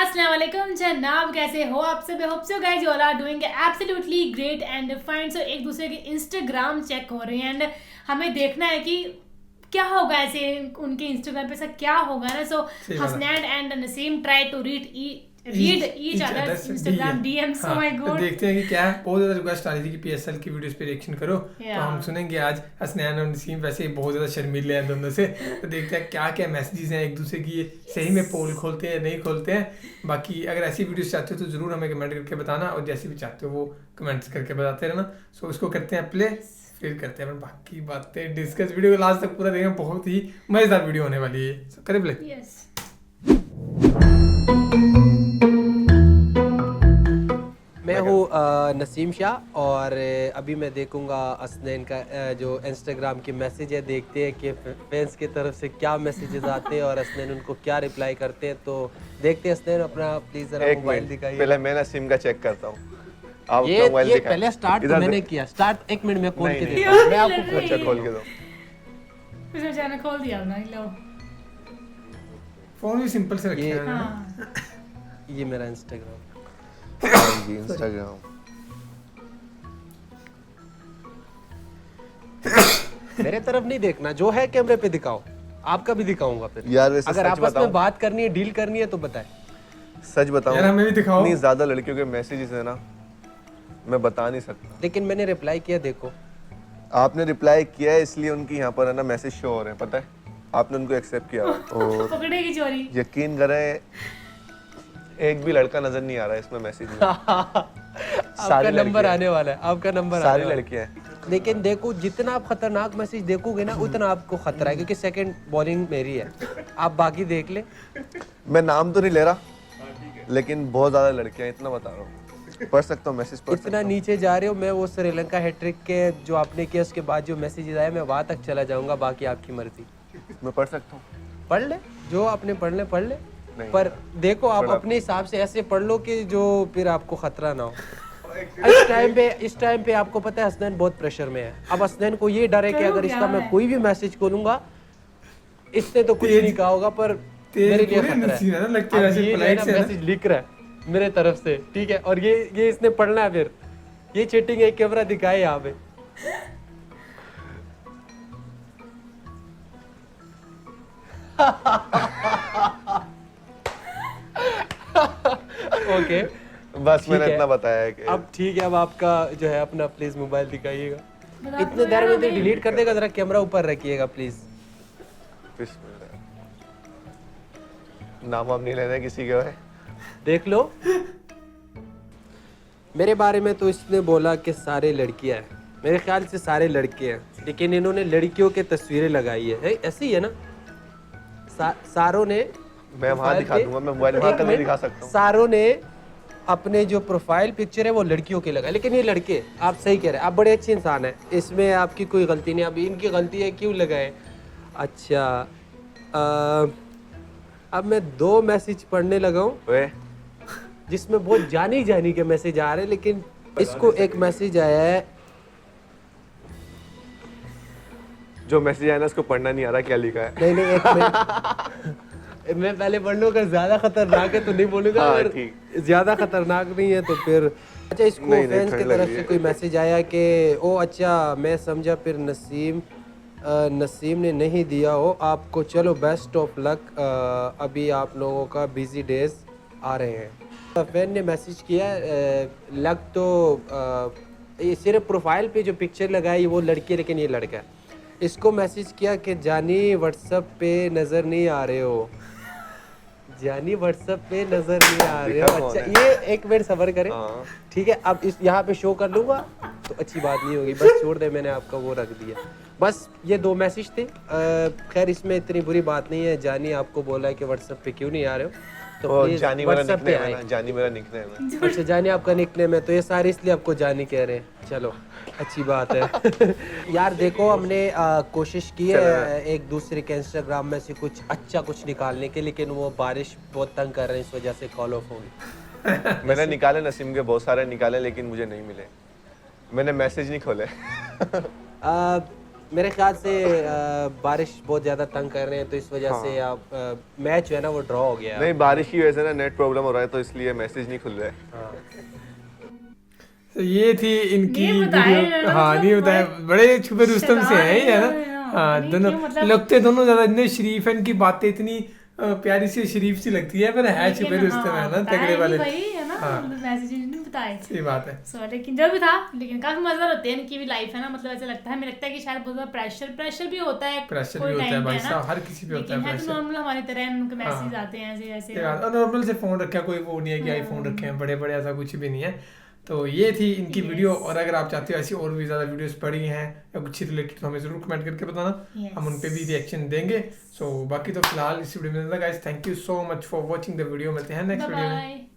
अस्सलाम वालेकुम जनाब, कैसे हो आप सब? Hope so guys you all are doing absolutely great and fine. So एक दूसरे के इंस्टाग्राम चेक हो रहे हैं एंड हमें देखना है कि क्या होगा ऐसे उनके इंस्टाग्राम पे, ऐसा क्या होगा ना। So Hasnain and Naseem try to read each others Instagram DMs. So my तो गॉड, देखते हैं कि क्या है। बहुत ज़्यादा रिक्वेस्ट आ रही थी कि पीएसएल की वीडियोस पे रिएक्शन करो, तो हम सुनेंगे आज हसनैन और नसीम। वैसे ही बहुत ज़्यादा शर्मीले हैं दोनों से, तो देखते हैं क्या क्या मैसेजेस हैं एक दूसरे की, सही में पोल खोलते हैं नहीं खोलते हैं। बाकी अगर ऐसी वीडियोस चाहते हो तो ज़रूर हमें कमेंट करके बताना, और जैसी भी चाहते हो वो कमेंट्स करके बताते रहना। सो उसको करते हैं प्ले, फिर करते हैं बाकी बातें डिस्कस। वीडियो को लास्ट तक पूरा देखें, बहुत ही मज़ेदार वीडियो होने वाली है। सो करें प्ले। यस मैं हूँ नसीम शाह और अभी मैं देखूंगा हसनैन का जो इंस्टाग्राम के मैसेज है। देखते हैं कि फैंस की तरफ से क्या मैसेजेस आते हैं और हसनैन उनको क्या रिप्लाई करते हैं। तो देखते हैं। हसनैन अपना प्लीज जरा मोबाइल दिखाइए। पहले मैं नसीम का चेक करता हूँ। आप ये अपना मोबाइल दिखाएं। पहले स्टार्ट तो मैंने किया। स्टार्ट 1 मिनट में खोल के नहीं, देता हूँ। मैं आपको नहीं। अच्छा खोल के दो। उसने चैनल खोल दिया ना, लो। फ़ोन भी सिंपल से रखे ये- हैं। हाँ ये मेरा इंस्टाग्राम। हाँ जी, इंस्टाग्राम। मेरे तरफ नहीं देखना, जो है कैमरे पे दिखाओ। आपका भी दिखाऊंगा फिर। यार वैसे अगर सच आपस में बताऊं, बात करनी है, डील करनी है तो बताएं। सच बताऊं, यार हमें भी दिखाओ। इतनी ज्यादा लड़कियों के मैसेजेस है ना, मैं बता नहीं सकता। लेकिन मैंने रिप्लाई किया, देखो। आपने रिप्लाई किया है इसलिए उनकी यहाँ पर है ना मैसेज शो हो रहे हैं, पता है? आपने उनको एक्सेप्ट किया हुआ है। और पकड़ेगी चोरी। यकीन करें, एक भी लड़का नजर नहीं आ रहा है इसमें मैसेज में। आपका नंबर आने वाला है। आपका नंबर सारी आने वाला है। लड़कियां हैं। लेकिन देखो, जितना आप खतरनाक मैसेज देखोगे ना, उतना आपको खतरा है, क्योंकि सेकंड बॉलिंग मेरी है। आप बाकी देख ले। मैं नाम तो नहीं ले रहा, लेकिन बहुत ज्यादा लड़कियां हैं, इतना बता रहा हूँ। पढ़ सकता हूँ मैसेज, पढ़ सकता इतना नीचे जा रहे हो। मैं वो श्रीलंका हैट्रिक के जो आपने किया उसके बाद जो मैसेजेस आए, मैं वहां तक चला जाऊंगा। बाकी आपकी मर्जी। हूँ। मैं पढ़ सकता हूँ। पढ़ ले, जो आपने पढ़ ले पढ़ ले। नहीं। पर देखो, आप थोड़ा- अपने हिसाब से ऐसे पढ़ लो कि जो फिर आपको खतरा ना हो। इस टाइम पे आपको पता है हसनैन बहुत प्रेशर में है। अब हसनैन को ये डर है कि अगर इसका मैं कोई भी मैसेज खोलूंगा, इसने तो कुछ नहीं कहा होगा, पर मेरे लिए खतरा नसीब है ना, लगते है। हैं अब वैसे ये जो है polite ना से है ना। मैसेज लिख रहा है मेरे तरफ से, ठीक है, और ये इसने पढ़ना है। फिर ये चीटिंग है। कैमरा दिखाए यहाँ पे। ओके, बस ठीक मैंने है। इतना बताया है कि अब ठीक है। अब आपका जो है अपना प्लीज मोबाइल दिखाइएगा। बता इतने दो देर यार में तो हमें। डिलीट कर देगा। जरा कैमरा ऊपर रखिएगा प्लीज। नाम आप नहीं लेना है किसी के भाई। देख लो। मेरे बारे में तो इसने बोला कि सारे लड़कियां हैं। मेरे ख्याल से सारे लड़के हैं, लेकिन इन्होंने लड़कियों की तस्वीरें लगाई है। ऐसे ही है ना? सारों ने मैं वहाँ दिखा दूंगा, मैं मोबाइल वहाँ एक नहीं मिनट, दिखा सकता हूँ। सारों ने अपने जो प्रोफाइल पिक्चर है वो लड़कियों के लगाए। लेकिन ये लड़के, आप सही कह रहे हैं, आप बड़े अच्छे इंसान हैं, इसमें आपकी कोई गलती नहीं। अब इनकी गलती है, क्यों लगाए? अच्छा, अब मैं 2 मैसेज पढ़ने लगा हूँ ओए, जिसमें बहुत जानी जानी के मैसेज आ रहे हैं। लेकिन इसको एक मैसेज आया है। जो मैसेज आया ना उसको पढ़ना नहीं आ रहा, क्या लिखा है? नहीं एक मिनट। मैं पहले पढ़ लूँ। अगर ज्यादा खतरनाक है तो नहीं बोलूंगा। हाँ, अगर ठीक। ज्यादा खतरनाक नहीं है तो फिर अच्छा। इसको नहीं, फैंस ठंड की लग तरफ रही से है। कोई मैसेज आया कि ओ अच्छा, मैं समझा फिर नसीम ने नहीं दिया हो आपको। चलो बेस्ट ऑफ लक। अभी आप लोगों का बिजी डेज आ रहे हैं। फैन ने मैसेज किया, लग तो ये सिर्फ प्रोफाइल पे जो पिक्चर लगाई वो लड़की है, लेकिन ये लड़का है। इसको मैसेज किया कि जानी व्हाट्सएप पे नज़र नहीं आ रहे हो। जानी व्हाट्सएप पे नज़र नहीं आ रहे हो। दिखा कौन अच्छा, है? ये एक मिनट सबर करें। हाँ। ठीक है, अब इस यहाँ पे शो कर लूँगा तो अच्छी बात नहीं होगी। बस छोड़ दे, मैंने आपका वो रख दिया। बस ये 2 मैसेज थे। खैर इसमें इतनी बुरी बात नहीं है। जानी आपको बोला है कि व्हाट्सएप पे क्यों नहीं आ रहे हो, तो और प्लीज जानी मेरा व्हाट्सएप पे निकनेम है आए। ना, जानी मेरा निकनेम है। अच्छा, जानी आपका निकनेम है, तो ये सारे इसलिए आपको जानी कह रहे हैं। चलो अच्छी बात है। यार देखो, हमने कोशिश की है एक दूसरे के इंस्टाग्राम में से कुछ अच्छा कुछ निकालने के, लेकिन वो बारिश बहुत तंग कर रहे हैं, इस वजह से कॉल ऑफ होगी। मैंने निकाले नसीम के, बहुत सारे निकाले, लेकिन मुझे नहीं मिले। मैंने मैसेज नहीं खोले। मेरे ख्याल से बारिश बहुत ज्यादा तंग कर रहे हैं, तो इस वजह से आप मैच जो है ना वो ड्रॉ हो गया। नहीं, बारिश की वजह से ना नेट प्रॉब्लम हो रहा है, तो इसलिए मैसेज नहीं खुल रहा है। तो ये थी इनकी नहीं बताया वीडियो। इन्होंने, हाँ मतलब नहीं बताया, बड़े छुपे रुस्तम से है ये, है ना। हाँ, हाँ नहीं दोनों क्यों, मतलब- लगते दोनों ज्यादा इतने शरीफ है, इनकी बातें इतनी प्यारी सी शरीफ सी लगती है, पर है लेकिन छुपे रुस्तम है ना, तगड़े वाले। वही है ना, हाँ। मैसेज नहीं बताए थे। सही बात है। सो लेकिन जो भी था, लेकिन काफी मजेदार होते हैं इनकी भी लाइफ, है ना। मतलब ऐसा लगता है, हमें लगता है कि शायद बहुत ज्यादा प्रेशर भी होता है, प्रेशर कोई भी होता है टाइम पे, भाई है ना। साहब, हर किसी पे होता है लेकिन है तो प्रेशर। नॉर्मल हमारी तरह, उनके मैसेज हाँ। आते हैं ऐसे ऐसे। सही बात, और नॉर्मल से फोन रखा, कोई वो नहीं है कि आईफोन रखे हैं बड़े बड़े, ऐसा कुछ भी नहीं है। तो ये थी इनकी वीडियो, और अगर आप चाहते हो ऐसी और भी ज़्यादा वीडियोस पड़ी हैं या कुछ रिलेटेड, तो हमें ज़रूर कमेंट करके बताना, हम उन पे भी रिएक्शन देंगे। सो बाकी तो फिलहाल इस वीडियो में guys, thank you so much for watching the video. मिलते हैं नेक्स्ट वीडियो में।